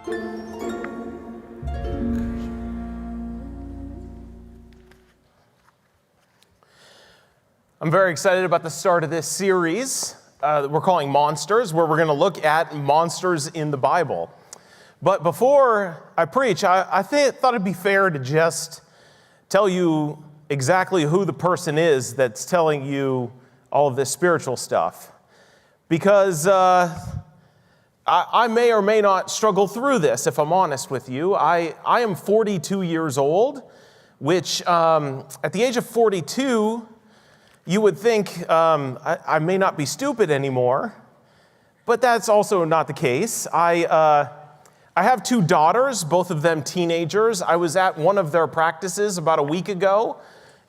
I'm very excited about the start of this series that we're calling Monsters, where we're going to look at monsters in the Bible. But before I preach, I thought it'd be fair to just tell you exactly who the person is that's telling you all of this spiritual stuff. Because I may or may not struggle through this, if I'm honest with you. I am 42 years old, which at the age of 42... you would think I may not be stupid anymore, but that's also not the case. I have two daughters, both of them teenagers. I was at one of their practices about a week ago,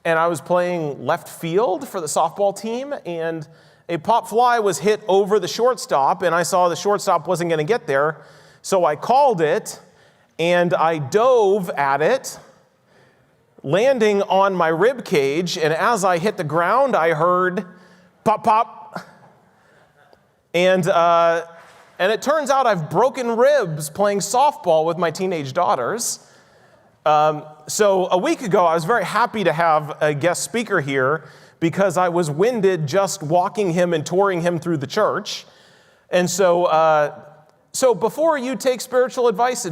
and I was playing left field for the softball team, and a pop fly was hit over the shortstop, and I saw the shortstop wasn't going to get there, so I called it, and I dove at it, landing on my rib cage, and as I hit the ground, I heard pop, pop. And it turns out I've broken ribs playing softball with my teenage daughters. So a week ago, I was very happy to have a guest speaker here because I was winded just walking him and touring him through the church. And so before you take spiritual advice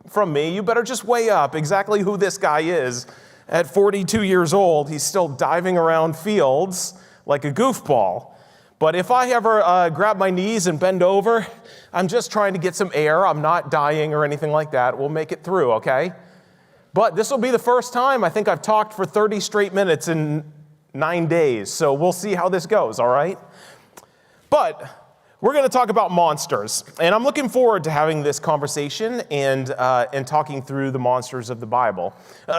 from me, you better just weigh up exactly who this guy is. At 42 years old, he's still diving around fields like a goofball. But if I ever grab my knees and bend over, I'm just trying to get some air. I'm not dying or anything like that. We'll make it through, okay? But this will be the first time I think I've talked for 30 straight minutes in 9 days. So we'll see how this goes, all right? But we're going to talk about monsters, and I'm looking forward to having this conversation and talking through the monsters of the Bible.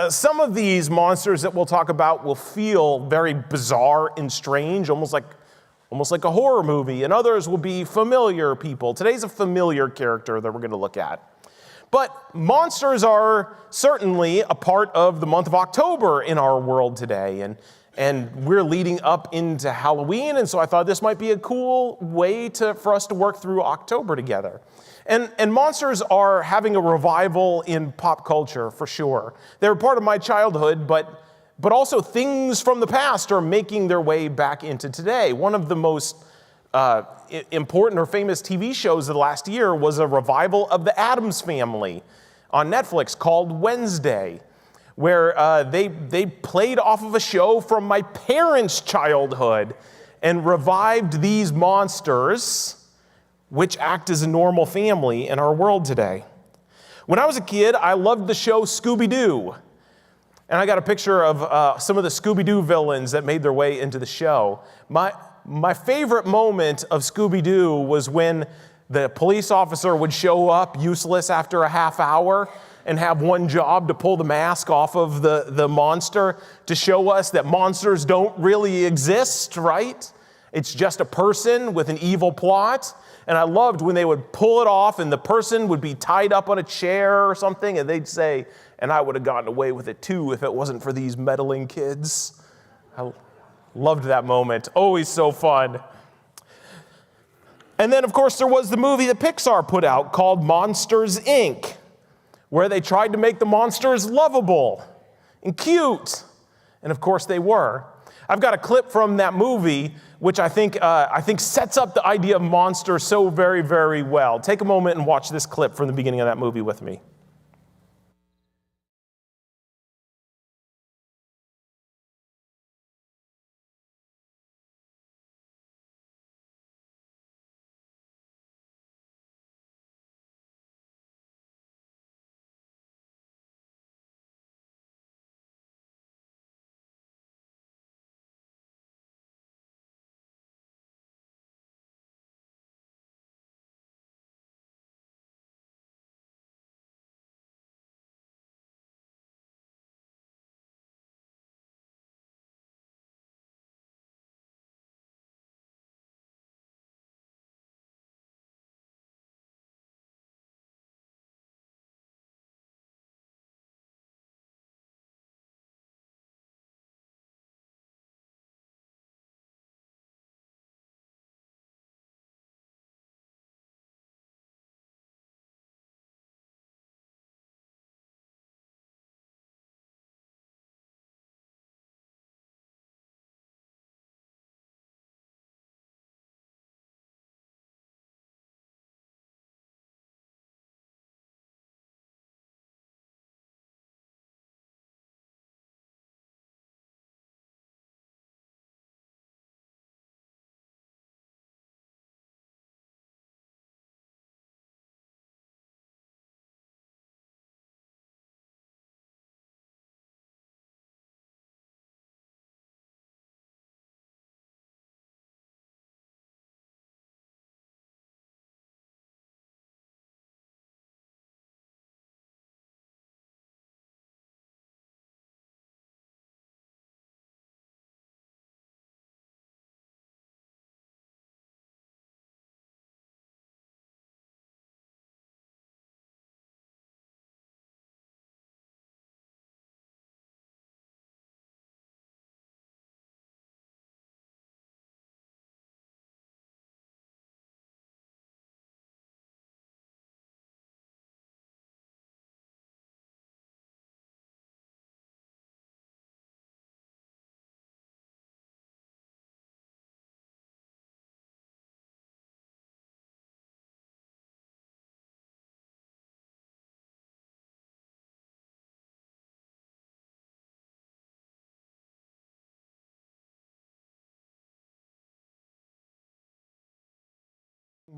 Some of these monsters that we'll talk about will feel very bizarre and strange, almost like a horror movie, and others will be familiar people. Today's a familiar character that we're going to look at. But monsters are certainly a part of the month of October in our world today, and we're leading up into Halloween, and so I thought this might be a cool way for us to work through October together. And monsters are having a revival in pop culture, for sure. They're part of my childhood, but also things from the past are making their way back into today. One of the most important or famous TV shows of the last year was a revival of the Addams Family on Netflix called Wednesday, where they played off of a show from my parents' childhood and revived these monsters, which act as a normal family in our world today. When I was a kid, I loved the show Scooby-Doo. And I got a picture of some of the Scooby-Doo villains that made their way into the show. My favorite moment of Scooby-Doo was when the police officer would show up useless after a half hour and have one job to pull the mask off of the monster to show us that monsters don't really exist, right? It's just a person with an evil plot. And I loved when they would pull it off and the person would be tied up on a chair or something and they'd say, "And I would have gotten away with it too if it wasn't for these meddling kids." I loved that moment. Always so fun. And then, of course, there was the movie that Pixar put out called Monsters, Inc., where they tried to make the monsters lovable and cute. And of course they were. I've got a clip from that movie which I think sets up the idea of monster so very, very well. Take a moment and watch this clip from the beginning of that movie with me.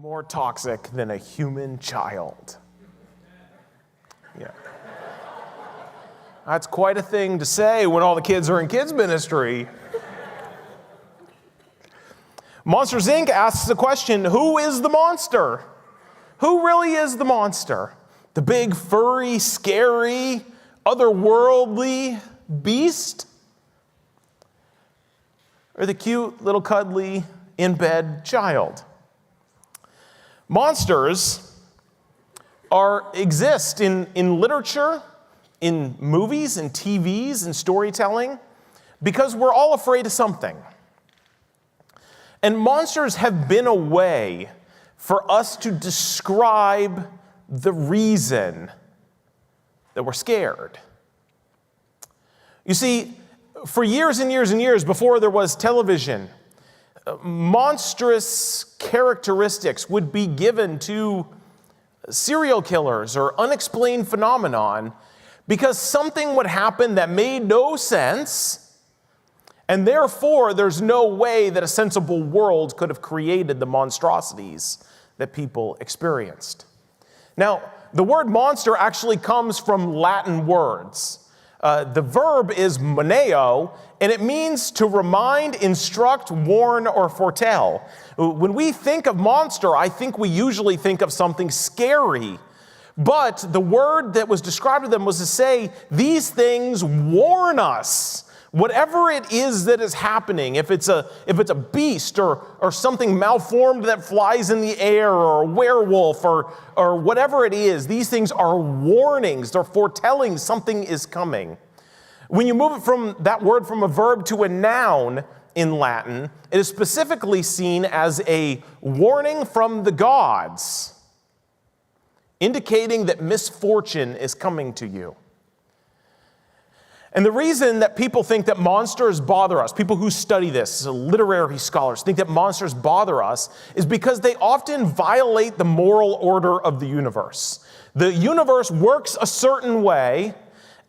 More toxic than a human child. Yeah. That's quite a thing to say when all the kids are in kids ministry. Monsters, Inc. asks the question, who is the monster? Who really is the monster? The big, furry, scary, otherworldly beast? Or the cute, little, cuddly, in-bed child? Monsters exist in literature, in movies, in TVs, in storytelling, because we're all afraid of something. And monsters have been a way for us to describe the reason that we're scared. You see, for years and years and years before there was television, monstrous characteristics would be given to serial killers or unexplained phenomenon because something would happen that made no sense. And therefore, there's no way that a sensible world could have created the monstrosities that people experienced. Now, the word monster actually comes from Latin words. The verb is moneo, and it means to remind, instruct, warn, or foretell. When we think of monster, I think we usually think of something scary. But the word that was described to them was to say, these things warn us. Whatever it is that is happening, if it's a beast or something malformed that flies in the air or a werewolf or whatever it is, these things are warnings. They're foretelling something is coming. When you move it from that word from a verb to a noun in Latin, it is specifically seen as a warning from the gods, indicating that misfortune is coming to you. And the reason that people think that monsters bother us, people who study this, literary scholars, think that monsters bother us, is because they often violate the moral order of the universe. The universe works a certain way,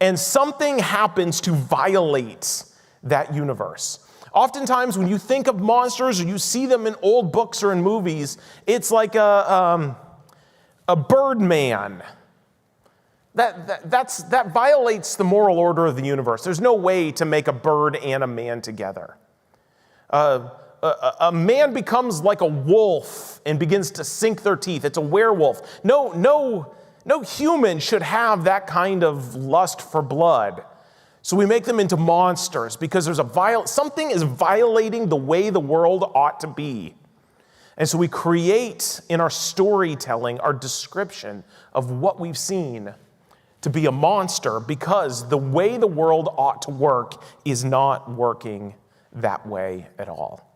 and something happens to violate that universe. Oftentimes, when you think of monsters or you see them in old books or in movies, it's like a Birdman. That violates the moral order of the universe. There's no way to make a bird and a man together. A man becomes like a wolf and begins to sink their teeth. It's a werewolf. No human should have that kind of lust for blood. So we make them into monsters because something is violating the way the world ought to be. And so we create in our storytelling, our description of what we've seen to be a monster because the way the world ought to work is not working that way at all.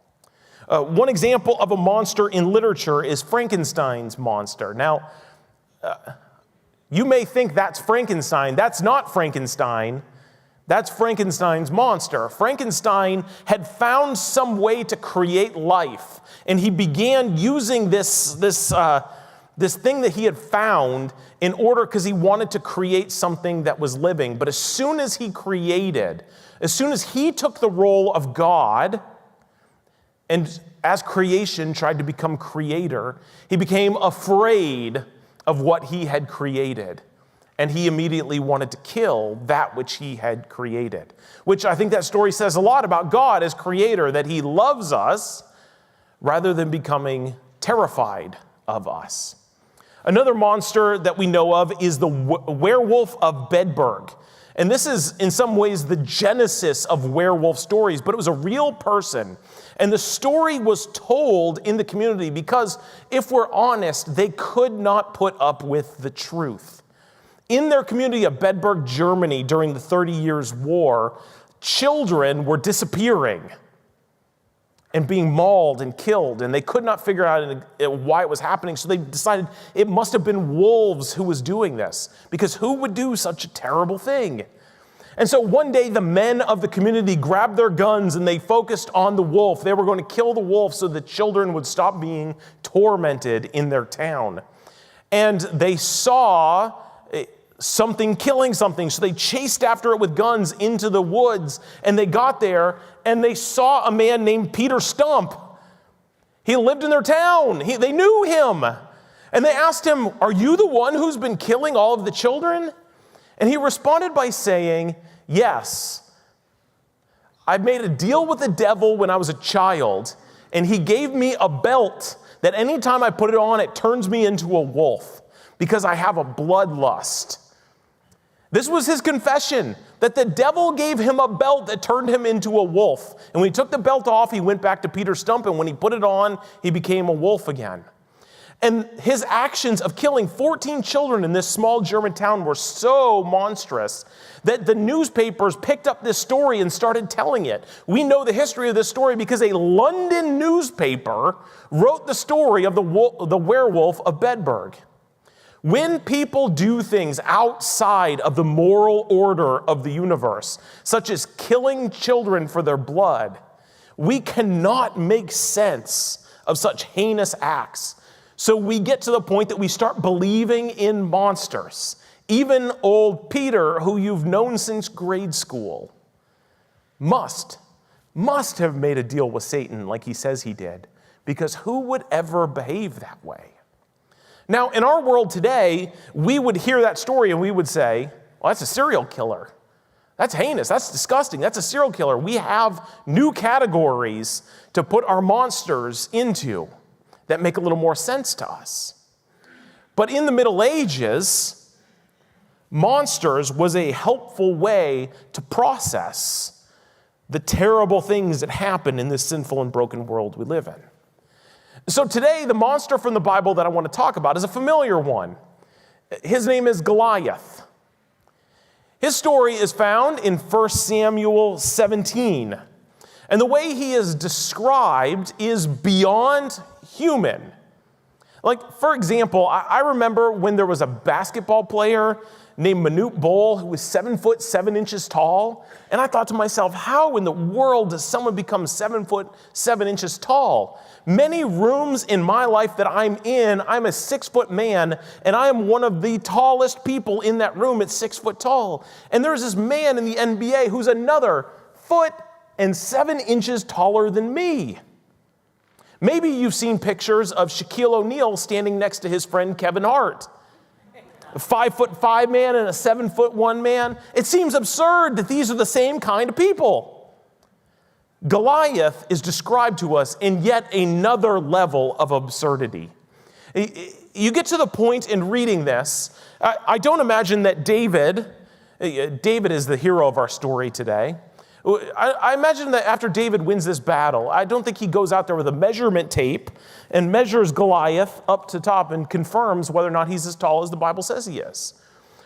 One example of a monster in literature is Frankenstein's monster. Now, you may think that's Frankenstein. That's not Frankenstein. That's Frankenstein's monster. Frankenstein had found some way to create life, and he began using this thing that he had found in order because he wanted to create something that was living. But as soon as he took the role of God and as creation tried to become creator, he became afraid of what he had created. And he immediately wanted to kill that which he had created. Which I think that story says a lot about God as creator, that he loves us rather than becoming terrified of us. Another monster that we know of is the werewolf of Bedburg. And this is in some ways the genesis of werewolf stories, but it was a real person. And the story was told in the community because, if we're honest, they could not put up with the truth. In their community of Bedburg, Germany, during the 30 Years' War, children were disappearing and being mauled and killed, and they could not figure out why it was happening, so they decided it must have been wolves who was doing this, because who would do such a terrible thing? And so one day the men of the community grabbed their guns and they focused on the wolf. They were going to kill the wolf so the children would stop being tormented in their town. And they saw something killing something, so they chased after it with guns into the woods, and they got there and they saw a man named Peter Stump. He lived in their town. They knew him. And they asked him, "Are you the one who's been killing all of the children?" And he responded by saying, "Yes. I made a deal with the devil when I was a child, and he gave me a belt that anytime I put it on, it turns me into a wolf because I have a bloodlust." This was his confession, that the devil gave him a belt that turned him into a wolf. And when he took the belt off, he went back to Peter's stump, and when he put it on, he became a wolf again. And his actions of killing 14 children in this small German town were so monstrous that the newspapers picked up this story and started telling it. We know the history of this story because a London newspaper wrote the story of the werewolf of Bedburg. When people do things outside of the moral order of the universe, such as killing children for their blood, we cannot make sense of such heinous acts. So we get to the point that we start believing in monsters. Even old Peter, who you've known since grade school, must have made a deal with Satan like he says he did, because who would ever behave that way? Now, in our world today, we would hear that story and we would say, "Well, that's a serial killer. That's heinous. That's disgusting. That's a serial killer." We have new categories to put our monsters into that make a little more sense to us. But in the Middle Ages, monsters was a helpful way to process the terrible things that happen in this sinful and broken world we live in. So today, the monster from the Bible that I want to talk about is a familiar one. His name is Goliath. His story is found in 1 Samuel 17. And the way he is described is beyond human. Like, for example, I remember when there was a basketball player named Manute Bol who was 7'7" tall. And I thought to myself, how in the world does someone become 7'7" tall? Many rooms in my life that I'm in, I'm a 6-foot man, and I am one of the tallest people in that room at 6 foot tall. And there's this man in the NBA who's another 1'7" taller than me. Maybe you've seen pictures of Shaquille O'Neal standing next to his friend Kevin Hart. A 5'5" man and a 7'1" man. It seems absurd that these are the same kind of people. Goliath is described to us in yet another level of absurdity. You get to the point in reading this, I don't imagine that David is the hero of our story today. I imagine that after David wins this battle, I don't think he goes out there with a measurement tape and measures Goliath up to top and confirms whether or not he's as tall as the Bible says he is.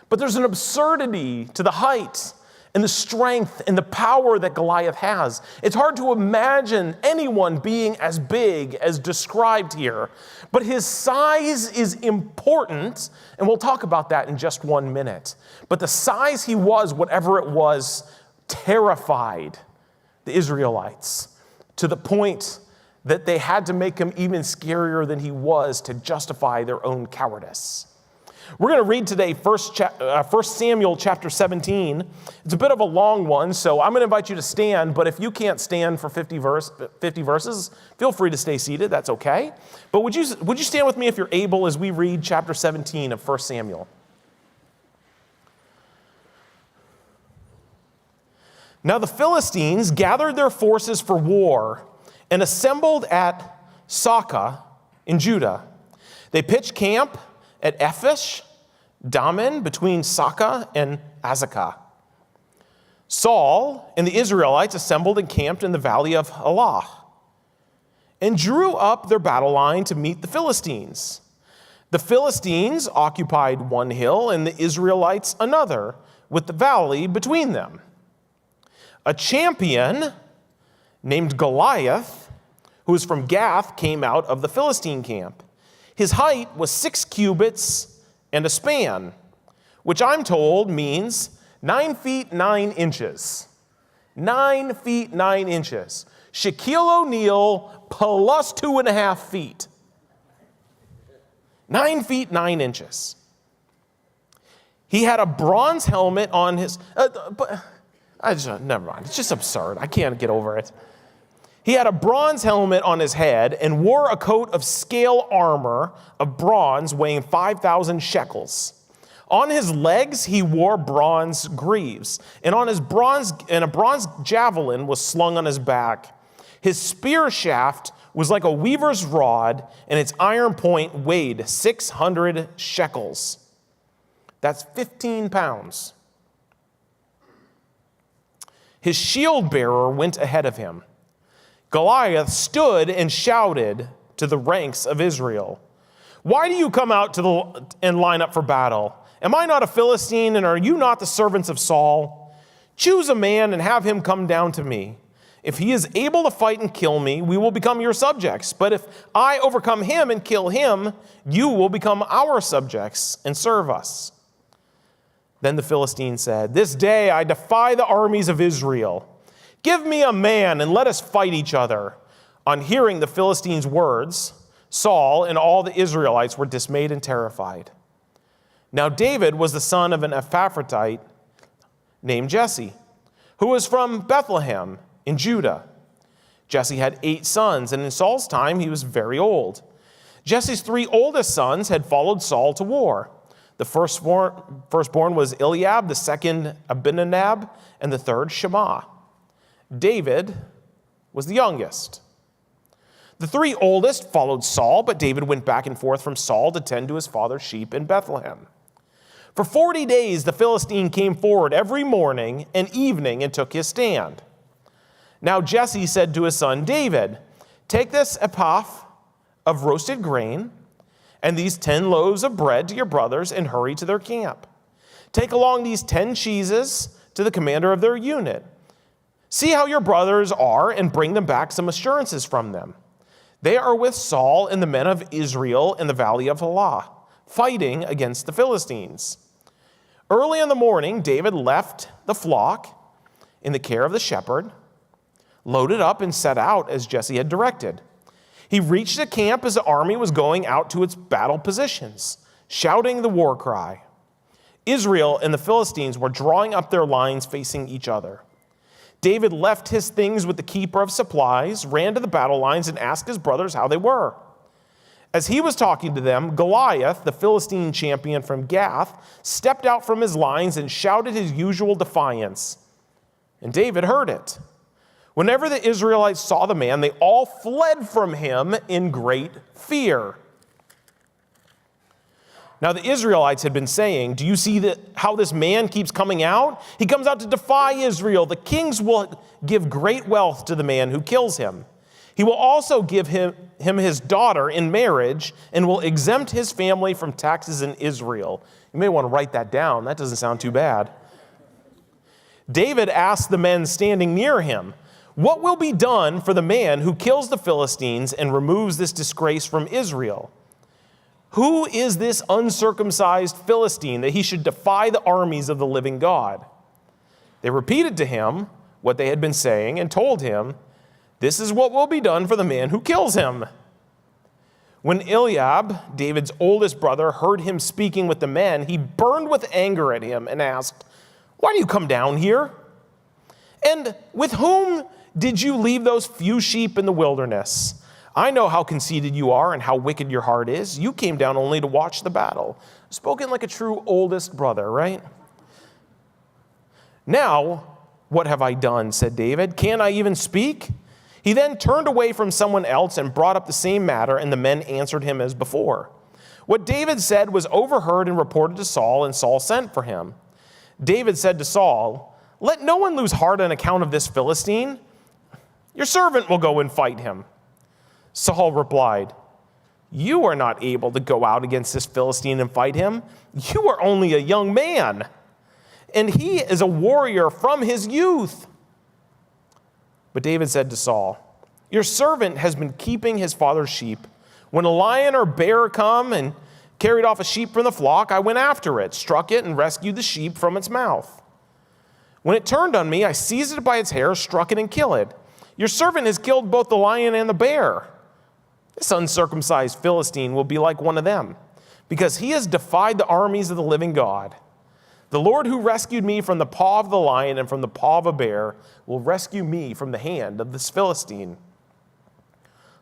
But there's an absurdity to the height and the strength and the power that Goliath has. It's hard to imagine anyone being as big as described here, but his size is important, and we'll talk about that in just 1 minute. But the size he was, whatever it was, terrified the Israelites to the point that they had to make him even scarier than he was to justify their own cowardice. We're going to read today 1 Samuel chapter 17. It's a bit of a long one, so I'm going to invite you to stand, but if you can't stand for 50 verses, feel free to stay seated. That's okay. But would you stand with me if you're able as we read chapter 17 of 1 Samuel? Now the Philistines gathered their forces for war and assembled at Socoh in Judah. They pitched camp at Ephesh Dammim between Socoh and Azekah. Saul and the Israelites assembled and camped in the valley of Elah and drew up their battle line to meet the Philistines. The Philistines occupied one hill and the Israelites another, with the valley between them. A champion named Goliath, who was from Gath, came out of the Philistine camp. His height was 6 cubits and a span, which I'm told means 9 feet 9 inches. 9 feet 9 inches. Shaquille O'Neal plus 2.5 feet. 9 feet 9 inches. He had a bronze helmet on his... never mind. It's just absurd. I can't get over it. He had a bronze helmet on his head and wore a coat of scale armor of bronze weighing 5,000 shekels. On his legs he wore bronze greaves, and a bronze javelin was slung on his back. His spear shaft was like a weaver's rod, and its iron point weighed 600 shekels. That's 15 pounds. His shield bearer went ahead of him. Goliath stood and shouted to the ranks of Israel, "Why do you come out and line up for battle? Am I not a Philistine, and are you not the servants of Saul? Choose a man and have him come down to me. If he is able to fight and kill me, we will become your subjects. But if I overcome him and kill him, you will become our subjects and serve us." Then the Philistine said, "This day I defy the armies of Israel. Give me a man and let us fight each other." On hearing the Philistines' words, Saul and all the Israelites were dismayed and terrified. Now David was the son of an Ephrathite named Jesse, who was from Bethlehem in Judah. Jesse had 8 sons, and in Saul's time he was very old. Jesse's 3 oldest sons had followed Saul to war. The firstborn was Eliab, the second Abinadab, and the third Shammah. David was the youngest. The 3 oldest followed Saul, but David went back and forth from Saul to tend to his father's sheep in Bethlehem. For 40 days the Philistine came forward every morning and evening and took his stand. Now Jesse said to his son David, "Take this ephah of roasted grain and these 10 loaves of bread to your brothers and hurry to their camp. Take along these 10 cheeses to the commander of their unit. See how your brothers are and bring them back some assurances from them. They are with Saul and the men of Israel in the valley of Elah, fighting against the Philistines." Early in the morning, David left the flock in the care of the shepherd, loaded up and set out as Jesse had directed. He reached the camp as the army was going out to its battle positions, shouting the war cry. Israel and the Philistines were drawing up their lines facing each other. David left his things with the keeper of supplies, ran to the battle lines, and asked his brothers how they were. As he was talking to them, Goliath, the Philistine champion from Gath, stepped out from his lines and shouted his usual defiance. And David heard it. Whenever the Israelites saw the man, they all fled from him in great fear. Now the Israelites had been saying, "Do you see how this man keeps coming out? He comes out to defy Israel. The kings will give great wealth to the man who kills him. He will also give him his daughter in marriage and will exempt his family from taxes in Israel." You may want to write that down. That doesn't sound too bad. David asked the men standing near him, "What will be done for the man who kills the Philistines and removes this disgrace from Israel? Who is this uncircumcised Philistine that he should defy the armies of the living God?" They repeated to him what they had been saying and told him, "This is what will be done for the man who kills him." When Eliab, David's oldest brother, heard him speaking with the men, he burned with anger at him and asked, "Why do you come down here? And with whom did you leave those few sheep in the wilderness? I know how conceited you are and how wicked your heart is. You came down only to watch the battle." Spoken like a true oldest brother, right? "Now, what have I done?" said David. "Can't I even speak?" He then turned away from someone else and brought up the same matter, and the men answered him as before. What David said was overheard and reported to Saul, and Saul sent for him. David said to Saul, "Let no one lose heart on account of this Philistine. Your servant will go and fight him." Saul replied, "You are not able to go out against this Philistine and fight him. You are only a young man, and he is a warrior from his youth." But David said to Saul, "Your servant has been keeping his father's sheep. When a lion or bear come and carried off a sheep from the flock, I went after it, struck it, and rescued the sheep from its mouth. When it turned on me, I seized it by its hair, struck it, and killed it. Your servant has killed both the lion and the bear. This uncircumcised Philistine will be like one of them, because he has defied the armies of the living God. The Lord who rescued me from the paw of the lion and from the paw of a bear will rescue me from the hand of this Philistine."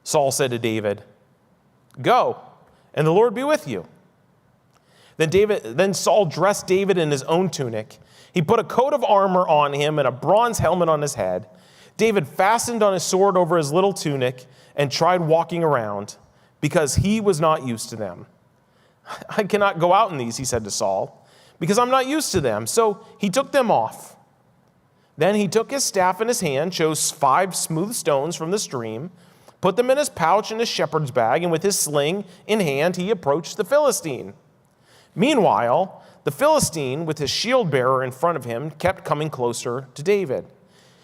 Saul said to David, "Go, and the Lord be with you." Then Saul dressed David in his own tunic. He put a coat of armor on him and a bronze helmet on his head. David fastened on his sword over his little tunic and tried walking around because he was not used to them. "I cannot go out in these," he said to Saul, "because I'm not used to them." So he took them off. Then he took his staff in his hand, chose 5 smooth stones from the stream, put them in his pouch and his shepherd's bag, and with his sling in hand, he approached the Philistine. Meanwhile, the Philistine, with his shield bearer in front of him, kept coming closer to David.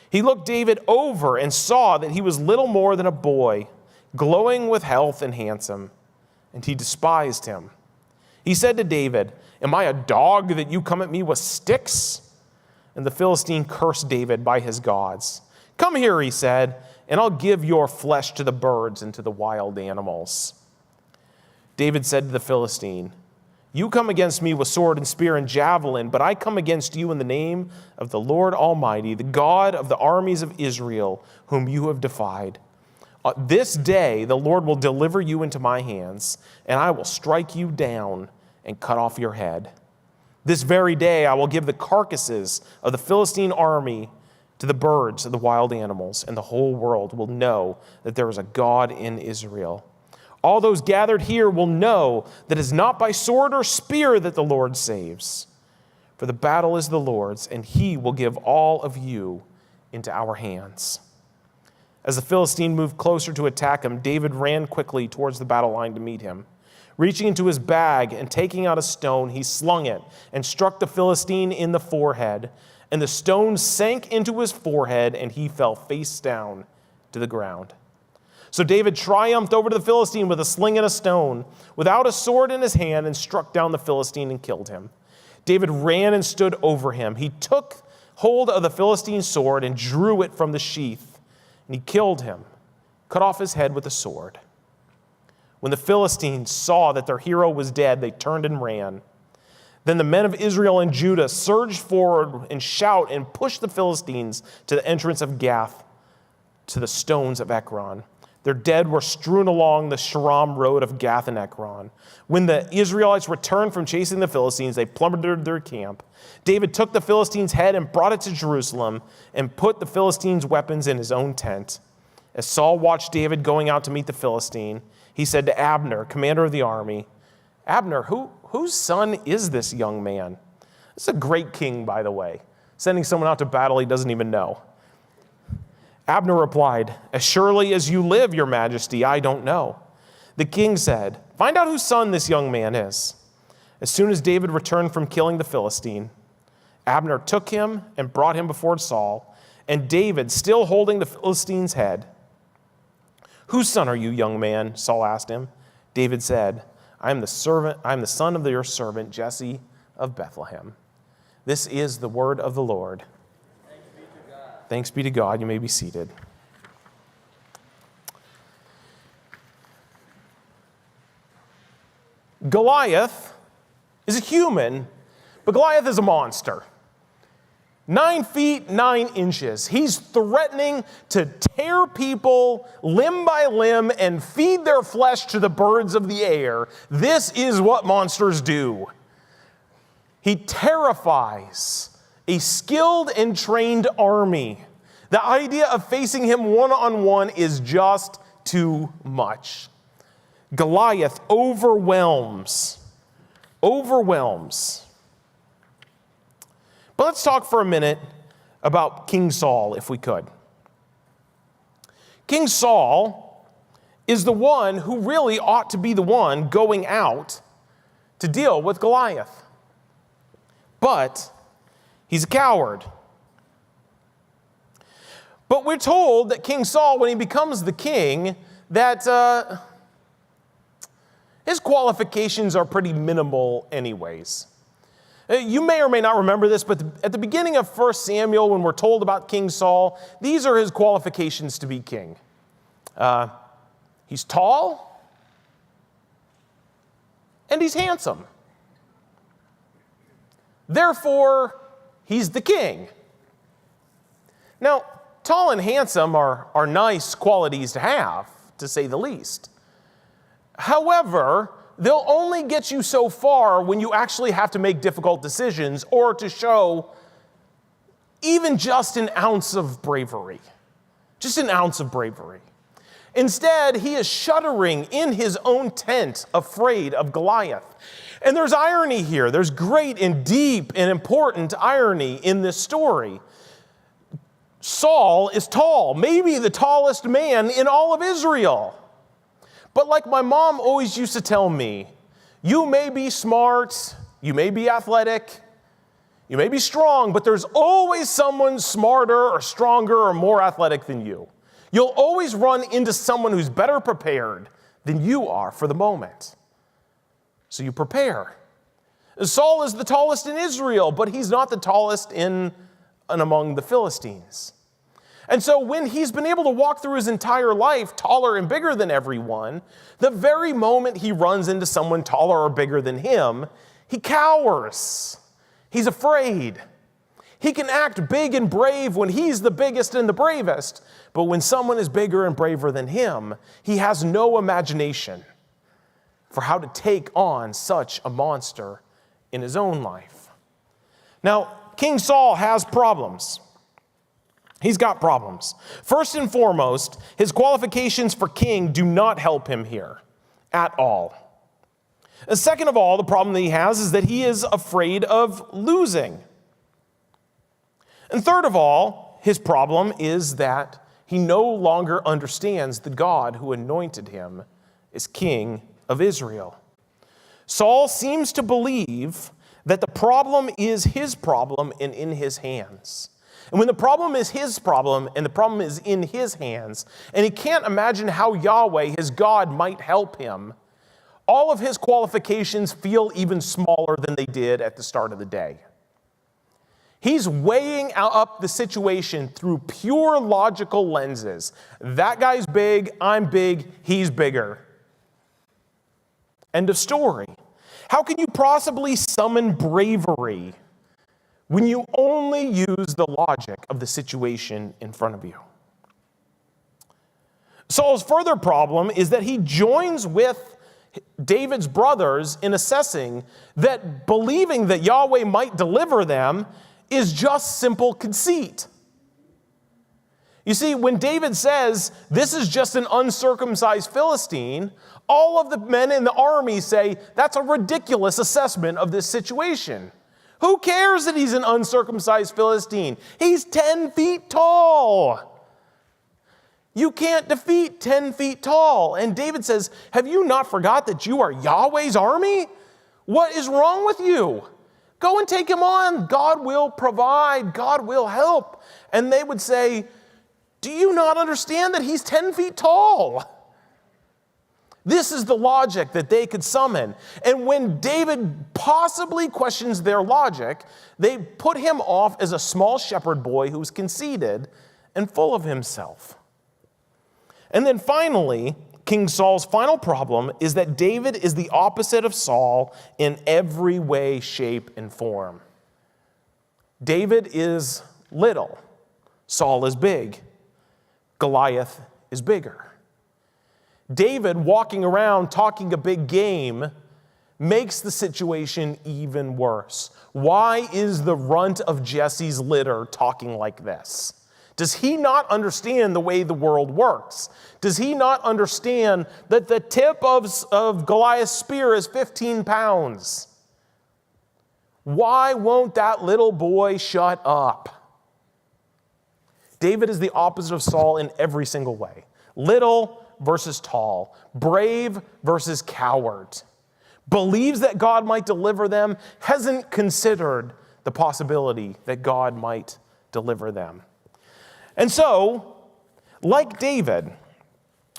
He looked David over and saw that he was little more than a boy, glowing with health and handsome, and he despised him. He said to David, "Am I a dog that you come at me with sticks?" And the Philistine cursed David by his gods. "Come here," he said, "and I'll give your flesh to the birds and to the wild animals." David said to the Philistine, "You come against me with sword and spear and javelin, but I come against you in the name of the Lord Almighty, the God of the armies of Israel, whom you have defied. This day the Lord will deliver you into my hands, and I will strike you down and cut off your head. This very day I will give the carcasses of the Philistine army to the birds and the wild animals, and the whole world will know that there is a God in Israel. All those gathered here will know that it is not by sword or spear that the Lord saves. For the battle is the Lord's, and he will give all of you into our hands." As the Philistine moved closer to attack him, David ran quickly towards the battle line to meet him. Reaching into his bag and taking out a stone, he slung it and struck the Philistine in the forehead. And the stone sank into his forehead, and he fell face down to the ground. So David triumphed over the Philistine with a sling and a stone, without a sword in his hand, and struck down the Philistine and killed him. David ran and stood over him. He took hold of the Philistine's sword and drew it from the sheath, and he killed him, cut off his head with a sword. When the Philistines saw that their hero was dead, they turned and ran. Then the men of Israel and Judah surged forward and shout and pushed the Philistines to the entrance of Gath, to the stones of Ekron. Their dead were strewn along the Sharam road of Gath and Ekron. When the Israelites returned from chasing the Philistines, they plundered their camp. David took the Philistine's head and brought it to Jerusalem and put the Philistines' weapons in his own tent. As Saul watched David going out to meet the Philistine, he said to Abner, commander of the army, "Abner, whose son is this young man?" This is a great king, by the way, sending someone out to battle he doesn't even know. Abner replied, "As surely as you live, your majesty, I don't know." The king said, "Find out whose son this young man is." As soon as David returned from killing the Philistine, Abner took him and brought him before Saul, and David, still holding the Philistine's head. "Whose son are you, young man?" Saul asked him. David said, I am the son of your servant Jesse of Bethlehem." This is the word of the Lord. Thanks be to God. You may be seated. Goliath is a human, but Goliath is a monster. 9 feet, 9 inches. He's threatening to tear people limb by limb and feed their flesh to the birds of the air. This is what monsters do. He terrifies a skilled and trained army. The idea of facing him one-on-one is just too much. Goliath overwhelms. But let's talk for a minute about King Saul, if we could. King Saul is the one who really ought to be the one going out to deal with Goliath. But he's a coward. But we're told that King Saul, when he becomes the king, that his qualifications are pretty minimal anyways. You may or may not remember this, but at the beginning of 1 Samuel, when we're told about King Saul, these are his qualifications to be king. He's tall, and he's handsome. Therefore, he's the king. Now, tall and handsome are nice qualities to have, to say the least. However, they'll only get you so far when you actually have to make difficult decisions or to show even just an ounce of bravery. Just an ounce of bravery. Instead, he is shuddering in his own tent, afraid of Goliath. And there's irony here. There's great and deep and important irony in this story. Saul is tall, maybe the tallest man in all of Israel. But like my mom always used to tell me, you may be smart, you may be athletic, you may be strong, but there's always someone smarter or stronger or more athletic than you. You'll always run into someone who's better prepared than you are for the moment. So you prepare. Saul is the tallest in Israel, but he's not the tallest in and among the Philistines. And so when he's been able to walk through his entire life taller and bigger than everyone, the very moment he runs into someone taller or bigger than him, he cowers. He's afraid. He can act big and brave when he's the biggest and the bravest, but when someone is bigger and braver than him, he has no imagination for how to take on such a monster in his own life. Now, King Saul has problems. He's got problems. First and foremost, his qualifications for king do not help him here at all. Second of all, the problem that he has is that he is afraid of losing. And third of all, his problem is that he no longer understands the God who anointed him as king of Israel. Saul seems to believe that the problem is his problem and in his hands. And when the problem is his problem and the problem is in his hands, and he can't imagine how Yahweh, his God, might help him, all of his qualifications feel even smaller than they did at the start of the day. He's weighing up the situation through pure logical lenses. That guy's big, I'm big, he's bigger. End of story. How can you possibly summon bravery when you only use the logic of the situation in front of you? Saul's further problem is that he joins with David's brothers in assessing that believing that Yahweh might deliver them is just simple conceit. You see, when David says, this is just an uncircumcised Philistine, all of the men in the army say, that's a ridiculous assessment of this situation. Who cares that he's an uncircumcised Philistine? He's 10 feet tall. You can't defeat 10 feet tall. And David says, have you not forgot that you are Yahweh's army? What is wrong with you? Go and take him on. God will provide. God will help. And they would say, do you not understand that he's 10 feet tall? This is the logic that they could summon. And when David possibly questions their logic, they put him off as a small shepherd boy who's conceited and full of himself. And then finally, King Saul's final problem is that David is the opposite of Saul in every way, shape, and form. David is little. Saul is big. Goliath is bigger. David walking around talking a big game makes the situation even worse. Why is the runt of Jesse's litter talking like this? Does he not understand the way the world works? Does he not understand that the tip of Goliath's spear is 15 pounds? Why won't that little boy shut up? David is the opposite of Saul in every single way. Little versus tall. Brave versus coward. Believes that God might deliver them. Hasn't considered the possibility that God might deliver them. And so, like David,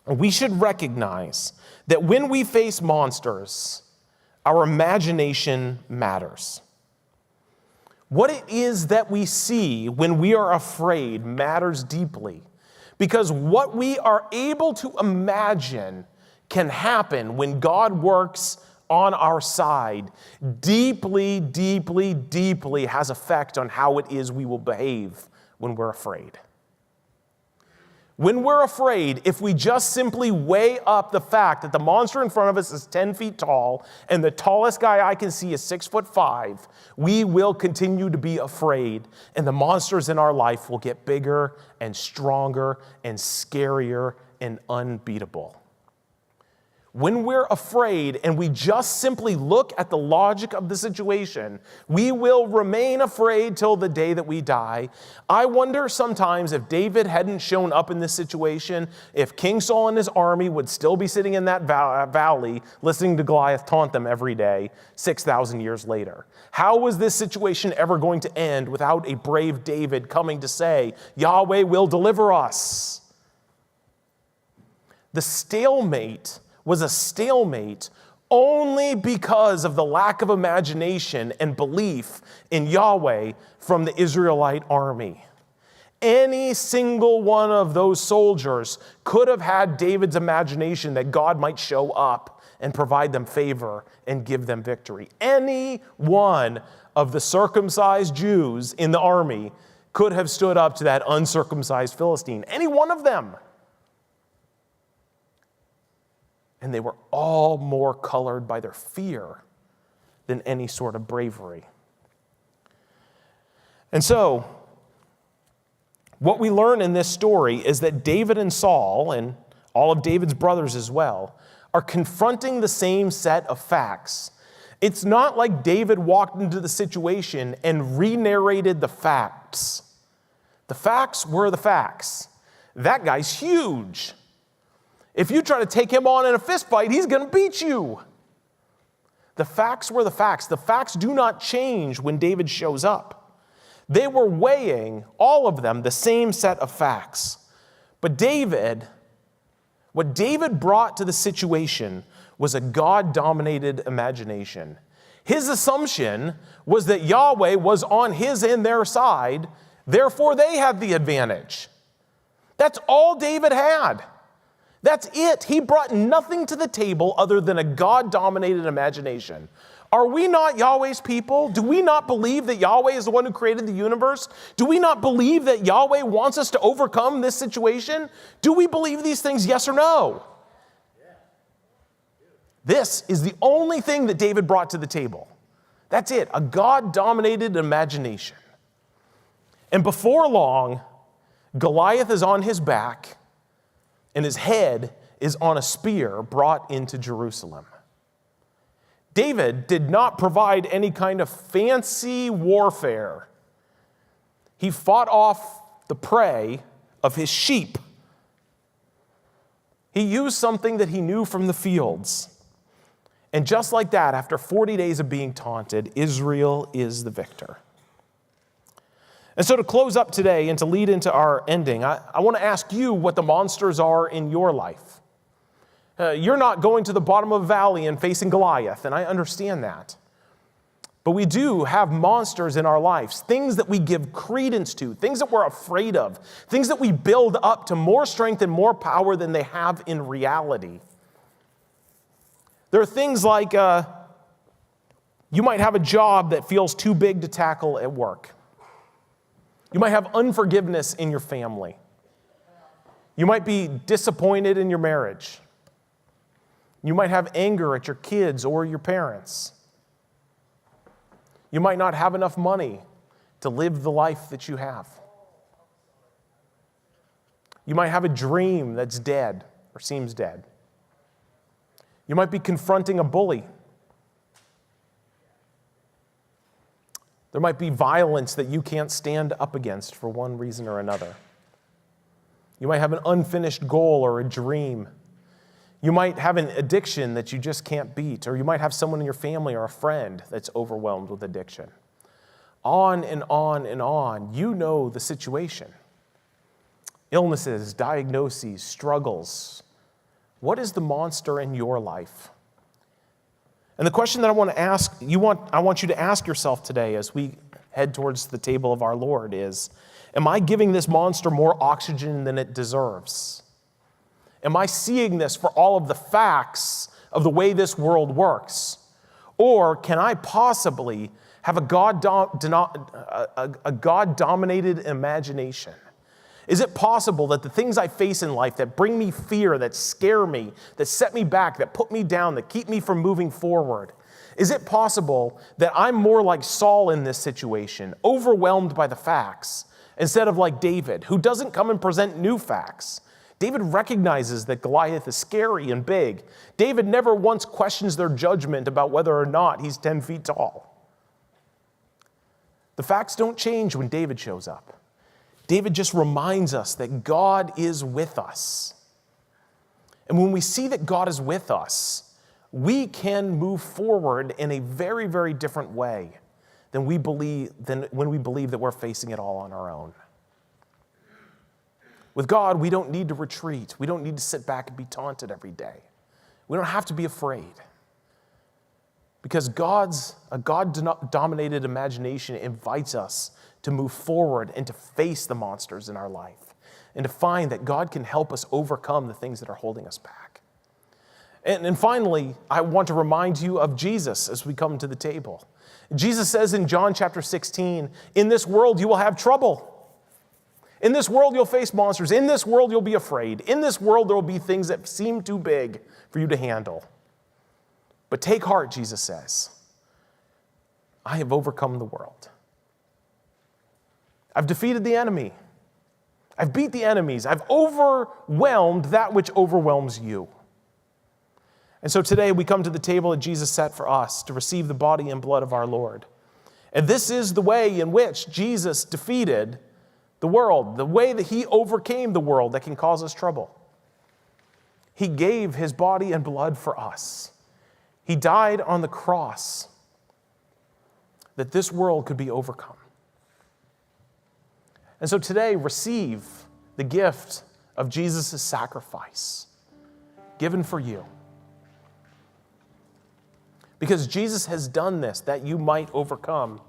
we should recognize that when we face monsters, our imagination matters. What it is that we see when we are afraid matters deeply, because what we are able to imagine can happen when God works on our side deeply, deeply, deeply has effect on how it is we will behave when we're afraid. When we're afraid, if we just simply weigh up the fact that the monster in front of us is 10 feet tall and the tallest guy I can see is 6'5", we will continue to be afraid, and the monsters in our life will get bigger and stronger and scarier and unbeatable. When we're afraid and we just simply look at the logic of the situation, we will remain afraid till the day that we die. I wonder sometimes if David hadn't shown up in this situation, if King Saul and his army would still be sitting in that valley listening to Goliath taunt them every day 6,000 years later. How was this situation ever going to end without a brave David coming to say, Yahweh will deliver us? The stalemate was a stalemate only because of the lack of imagination and belief in Yahweh from the Israelite army. Any single one of those soldiers could have had David's imagination that God might show up and provide them favor and give them victory. Any one of the circumcised Jews in the army could have stood up to that uncircumcised Philistine. Any one of them. And they were all more colored by their fear than any sort of bravery. And so, what we learn in this story is that David and Saul, and all of David's brothers as well, are confronting the same set of facts. It's not like David walked into the situation and re-narrated the facts. The facts were the facts. That guy's huge. If you try to take him on in a fist fight, he's going to beat you. The facts were the facts. The facts do not change when David shows up. They were weighing, all of them, the same set of facts. But what David brought to the situation was a God-dominated imagination. His assumption was that Yahweh was on his and their side, therefore they had the advantage. That's all David had. That's it. He brought nothing to the table other than a God-dominated imagination. Are we not Yahweh's people? Do we not believe that Yahweh is the one who created the universe? Do we not believe that Yahweh wants us to overcome this situation? Do we believe these things, yes or no? This is the only thing that David brought to the table. That's it, a God-dominated imagination. And before long, Goliath is on his back, and his head is on a spear brought into Jerusalem. David did not provide any kind of fancy warfare. He fought off the prey of his sheep. He used something that he knew from the fields. And just like that, after 40 days of being taunted, Israel is the victor. And so to close up today and to lead into our ending, I want to ask you what the monsters are in your life. You're not going to the bottom of a valley and facing Goliath, and I understand that. But we do have monsters in our lives, things that we give credence to, things that we're afraid of, things that we build up to more strength and more power than they have in reality. There are things like you might have a job that feels too big to tackle at work. You might have unforgiveness in your family. You might be disappointed in your marriage. You might have anger at your kids or your parents. You might not have enough money to live the life that you have. You might have a dream that's dead or seems dead. You might be confronting a bully. There might be violence that you can't stand up against for one reason or another. You might have an unfinished goal or a dream. You might have an addiction that you just can't beat, or you might have someone in your family or a friend that's overwhelmed with addiction. On and on and on. You know the situation. Illnesses, diagnoses, struggles. What is the monster in your life? And the question that I want to ask, I want you to ask yourself today as we head towards the table of our Lord is, am I giving this monster more oxygen than it deserves? Am I seeing this for all of the facts of the way this world works? Or can I possibly have a God-dominated imagination? Is it possible that the things I face in life that bring me fear, that scare me, that set me back, that put me down, that keep me from moving forward, is it possible that I'm more like Saul in this situation, overwhelmed by the facts, instead of like David, who doesn't come and present new facts? David recognizes that Goliath is scary and big. David never once questions their judgment about whether or not he's 10 feet tall. The facts don't change when David shows up. David just reminds us that God is with us. And when we see that God is with us, we can move forward in a very, very different way than when we believe that we're facing it all on our own. With God, we don't need to retreat. We don't need to sit back and be taunted every day. We don't have to be afraid. Because a God-dominated imagination invites us to move forward and to face the monsters in our life and to find that God can help us overcome the things that are holding us back. And finally, I want to remind you of Jesus as we come to the table. Jesus says in John chapter 16, "In this world you will have trouble. In this world you'll face monsters. In this world you'll be afraid. In this world there will be things that seem too big for you to handle. But take heart," Jesus says. "I have overcome the world. I've defeated the enemy. I've beat the enemies. I've overwhelmed that which overwhelms you." And so today we come to the table that Jesus set for us to receive the body and blood of our Lord. And this is the way in which Jesus defeated the world, the way that he overcame the world that can cause us trouble. He gave his body and blood for us. He died on the cross that this world could be overcome. And so today, receive the gift of Jesus' sacrifice given for you. Because Jesus has done this that you might overcome.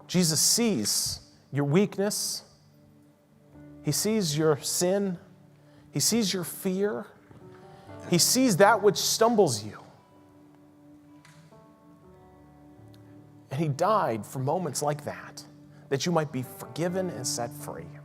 Jesus sees your weakness. He sees your sin. He sees your fear. He sees that which stumbles you. And he died for moments like that you might be forgiven and set free.